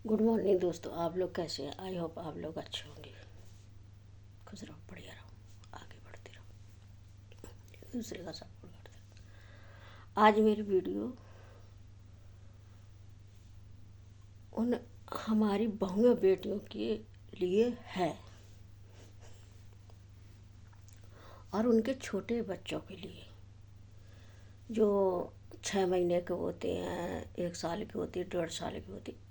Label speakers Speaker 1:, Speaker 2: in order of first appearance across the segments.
Speaker 1: Good morning दोस्तों, आप लोग कैसे हैं? आई होप आप लोग अच्छे होंगे। खुश रहो, बढ़िया रहो, आगे बढ़ते रहो, एक दूसरे का सपोर्ट करते रहो। आज मेरी वीडियो उन हमारी बहुओं बेटियों के लिए है और उनके छोटे बच्चों के लिए जो 6 महीने के होते हैं, 1 साल के होते हैं, 1.5 साल के होते हैं,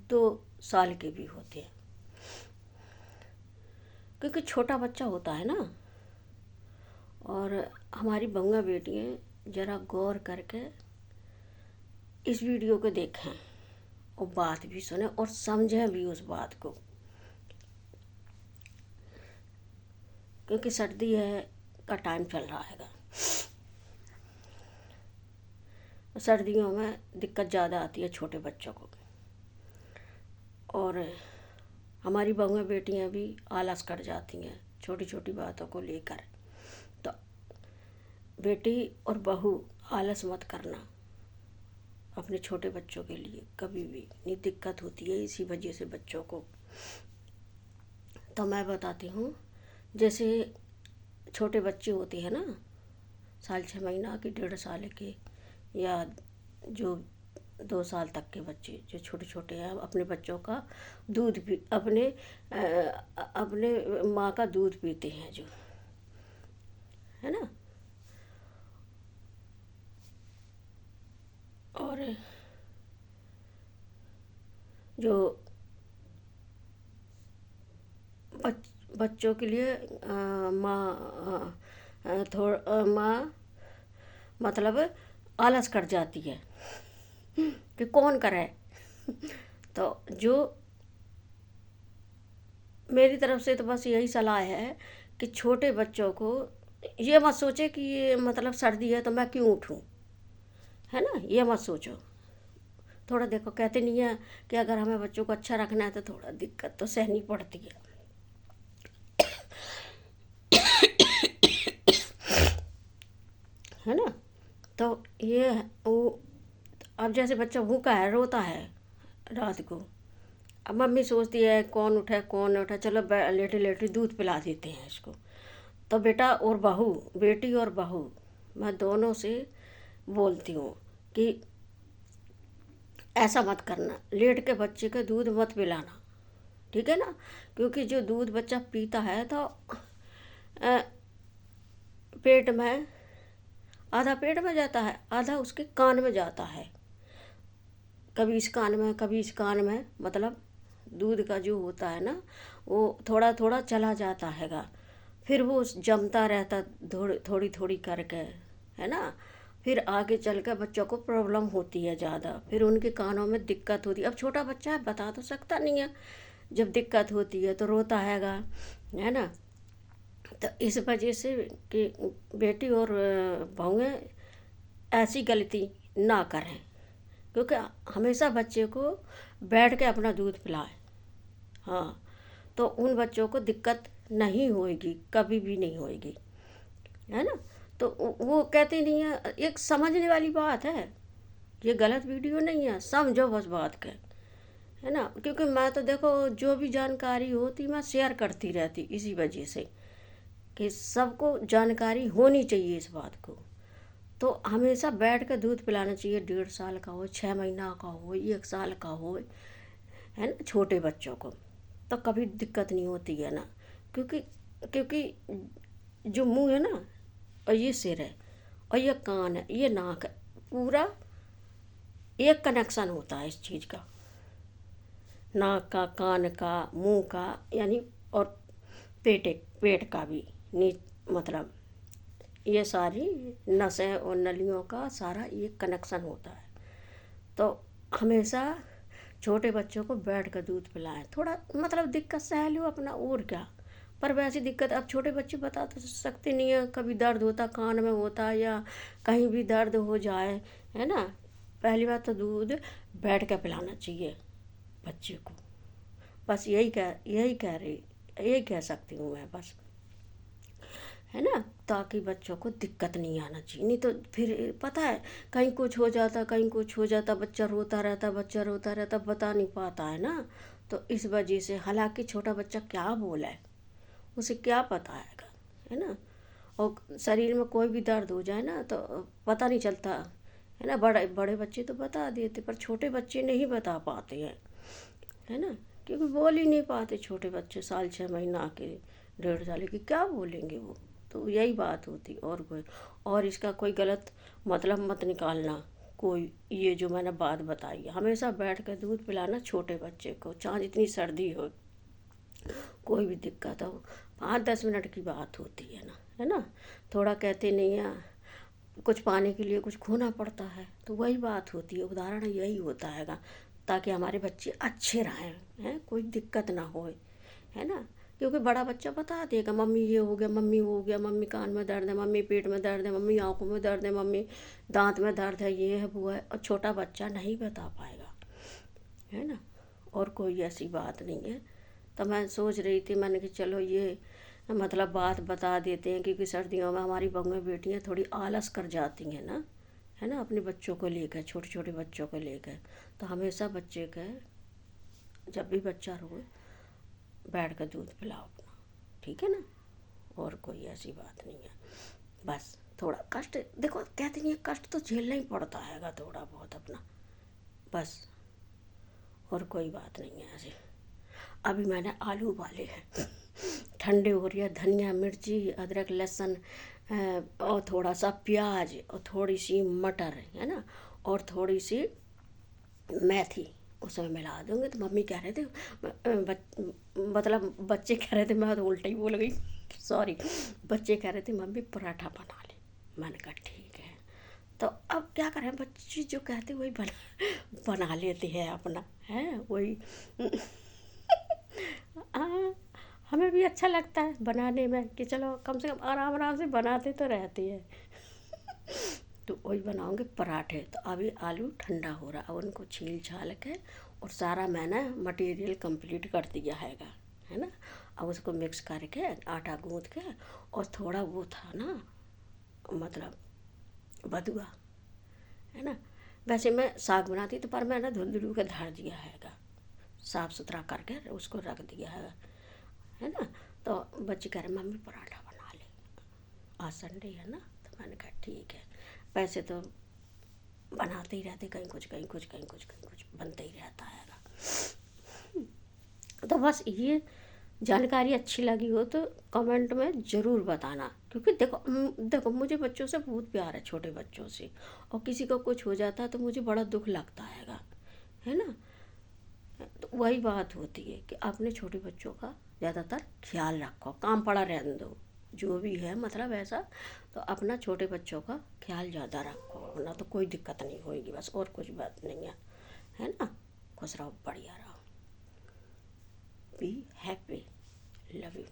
Speaker 1: 2 साल के भी होते हैं। क्योंकि छोटा बच्चा होता है ना, और हमारी बहुआ बेटियाँ ज़रा गौर करके इस वीडियो को देखें और बात भी सुने और समझें भी उस बात को। क्योंकि सर्दी है का टाइम चल रहा है, सर्दियों में दिक्कत ज़्यादा आती है छोटे बच्चों को, और हमारी बहुआ बेटियां भी आलस कर जाती हैं छोटी छोटी बातों को लेकर। तो बेटी और बहू आलस मत करना अपने छोटे बच्चों के लिए, कभी भी नहीं दिक्कत होती है इसी वजह से बच्चों को। तो मैं बताती हूँ, जैसे छोटे बच्चे होते हैं ना, 6 महीना के, 1.5 साल के, या जो 2 साल तक के बच्चे जो छोटे छोटे हैं, अपने बच्चों का दूध भी अपने माँ का दूध पीते हैं, जो है ना। और जो बच्चों के लिए माँ माँ मतलब आलस कर जाती है कि कौन करे। तो जो मेरी तरफ से तो बस यही सलाह है कि छोटे बच्चों को ये मत सोचे कि ये मतलब सर्दी है तो मैं क्यों उठूं, है ना, ये मत सोचो। थोड़ा देखो, कहते नहीं है कि अगर हमें बच्चों को अच्छा रखना है तो थोड़ा दिक्कत तो सहनी पड़ती है है ना। तो ये वो, अब जैसे बच्चा भूखा है, रोता है रात को, अब मम्मी सोचती है कौन उठे कौन न उठे, चलो लेटे लेटे दूध पिला देते हैं इसको। तो बेटा और बहू, बेटी और बहू, मैं दोनों से बोलती हूँ कि ऐसा मत करना, लेट के बच्चे के दूध मत पिलाना, ठीक है ना। क्योंकि जो दूध बच्चा पीता है तो पेट में, आधा पेट में जाता है, आधा उसके कान में जाता है, कभी इस कान में कभी इस कान में, मतलब दूध का जो होता है ना वो थोड़ा थोड़ा चला जाता हैगा, फिर वो जमता रहता थोड़ी थोड़ी करके, है ना। फिर आगे चल कर बच्चों को प्रॉब्लम होती है ज़्यादा, फिर उनके कानों में दिक्कत होती है। अब छोटा बच्चा है, बता तो सकता नहीं है, जब दिक्कत होती है तो रोता हैगा, है ना। तो इस वजह से कि बेटी और बहुएं ऐसी गलती ना करें, क्योंकि हमेशा बच्चे को बैठ के अपना दूध पिलाएं। हाँ, तो उन बच्चों को दिक्कत नहीं होएगी, कभी भी नहीं होएगी, है ना। तो वो कहते नहीं है, एक समझने वाली बात है, ये गलत वीडियो नहीं है, समझो बस बात के, है ना। क्योंकि मैं तो देखो जो भी जानकारी होती मैं शेयर करती रहती, इसी वजह से कि सबको जानकारी होनी चाहिए इस बात को। तो हमेशा बैठ कर दूध पिलाना चाहिए, 1.5 साल का हो, 6 महीना का हो, 1 साल का हो, है ना, छोटे बच्चों को तो कभी दिक्कत नहीं होती है ना। क्योंकि क्योंकि जो मुंह है ना, और ये सिर है, और ये कान है, ये नाक है, पूरा एक कनेक्शन होता है इस चीज़ का, नाक का, कान का, मुंह का, यानी और पेट का भी, मतलब ये सारी नसें और नलियों का सारा एक कनेक्शन होता है। तो हमेशा छोटे बच्चों को बैठ कर दूध पिलाएं, थोड़ा मतलब दिक्कत सह लो अपना, और क्या। पर वैसी दिक्कत अब छोटे बच्चे बता तो सकते नहीं है, कभी दर्द होता कान में होता या कहीं भी दर्द हो जाए, है ना। पहली बात तो दूध बैठ कर पिलाना चाहिए बच्चे को, बस यही कह सकती हूँ मैं, बस, है ना, ताकि बच्चों को दिक्कत नहीं आना चाहिए। नहीं तो फिर पता है कहीं कुछ हो जाता, कहीं कुछ हो जाता, बच्चा रोता रहता, बच्चा रोता रहता, बता नहीं पाता है ना। तो इस वजह से, हालांकि छोटा बच्चा क्या बोला है उसे क्या पता है ना। और शरीर में कोई भी दर्द हो जाए ना तो पता नहीं चलता है ना। बड़े बड़े बच्चे तो बता देते, पर छोटे बच्चे नहीं बता पाते हैं, है ना, क्योंकि बोल ही नहीं पाते छोटे बच्चे, साल 6 महीना के, 1.5 साल के, क्या बोलेंगे वो। तो यही बात होती, और कोई, और इसका कोई गलत मतलब मत निकालना कोई। ये जो मैंने बात बताई है, हमेशा बैठ कर दूध पिलाना छोटे बच्चे को, चाहे जितनी सर्दी हो, कोई भी दिक्कत हो। 5-10 मिनट की बात होती है ना। थोड़ा कहते नहीं है, कुछ पाने के लिए कुछ खोना पड़ता है, तो वही बात होती है, उदाहरण यही होता है, ताकि हमारे बच्चे अच्छे रहें, हैं, कोई दिक्कत ना हो, है ना। क्योंकि बड़ा बच्चा बता देगा, मम्मी ये हो गया, मम्मी वो हो गया, मम्मी कान में दर्द है, मम्मी पेट में दर्द है, मम्मी आँखों में दर्द है, मम्मी दांत में दर्द है, ये है वो है। और छोटा बच्चा नहीं बता पाएगा, है ना। और कोई ऐसी बात नहीं है। तो मैं सोच रही थी, मैंने कि चलो ये मतलब बात बता देते हैं, क्योंकि सर्दियों में हमारी बहुएं बेटियां थोड़ी आलस कर जाती हैं ना, है ना, अपने बच्चों को लेकर, छोटे छोटे बच्चों को लेकर। तो हमेशा बच्चे का, जब भी बच्चा रोए, बैठ कर दूध पिलाओ अपना, ठीक है ना। और कोई ऐसी बात नहीं है। बस थोड़ा कष्ट, देखो कहते नहीं है, कष्ट तो झेलना ही पड़ता है थोड़ा बहुत अपना, बस, और कोई बात नहीं है ऐसे। अभी मैंने आलू उबाले हैं, ठंडे हो रही है, धनिया, मिर्ची, अदरक, लहसुन, और थोड़ा सा प्याज, और थोड़ी सी मटर, है ना, और थोड़ी सी मेथी उसमें मिला दूँगी। तो मम्मी कह रहे थे, मतलब बच्चे कह रहे थे, मैं तो उल्टा ही बोल गई, सॉरी, बच्चे कह रहे थे मम्मी पराठा बना ले। मैंने कहा ठीक है। तो अब क्या करें, बच्चे जो कहते वही बना लेते हैं अपना, है वही। हाँ, हमें भी अच्छा लगता है बनाने में, कि चलो कम से कम आराम आराम से बनाते तो रहते हैं। तो वही बनाऊंगे पराठे। तो अभी आलू ठंडा हो रहा, अब उनको छील छाल के, और सारा मैंने मटेरियल कंप्लीट कर दिया है ना। अब उसको मिक्स करके आटा गूँथ के, और थोड़ा वो था ना, मतलब बथुआ, है ना। वैसे मैं साग बनाती तो, पर मैंने धुल धुल के धर दिया साफ़ सुथरा करके उसको रख दिया है ना। तो बच्चे कह रहे मम्मी पराठा बना ले, आज संडे है ना। तो मैंने कहा ठीक है। वैसे तो बनाते ही रहते, कहीं कुछ कहीं कुछ कहीं कुछ कहीं कुछ बनता ही रहता है। तो बस ये जानकारी अच्छी लगी हो तो कमेंट में ज़रूर बताना, क्योंकि देखो मुझे बच्चों से बहुत प्यार है, छोटे बच्चों से, और किसी को कुछ हो जाता है तो मुझे बड़ा दुख लगता है ना। तो वही बात होती है कि अपने छोटे बच्चों का ज़्यादातर ख्याल रखो, काम पड़ा रहने दो, जो भी है मतलब ऐसा। तो अपना छोटे बच्चों का ख्याल ज़्यादा रखो, वरना तो कोई दिक्कत नहीं होगी, बस, और कुछ बात नहीं है ना। खुश रहो, बढ़िया रहो, बी हैप्पी, लव यू।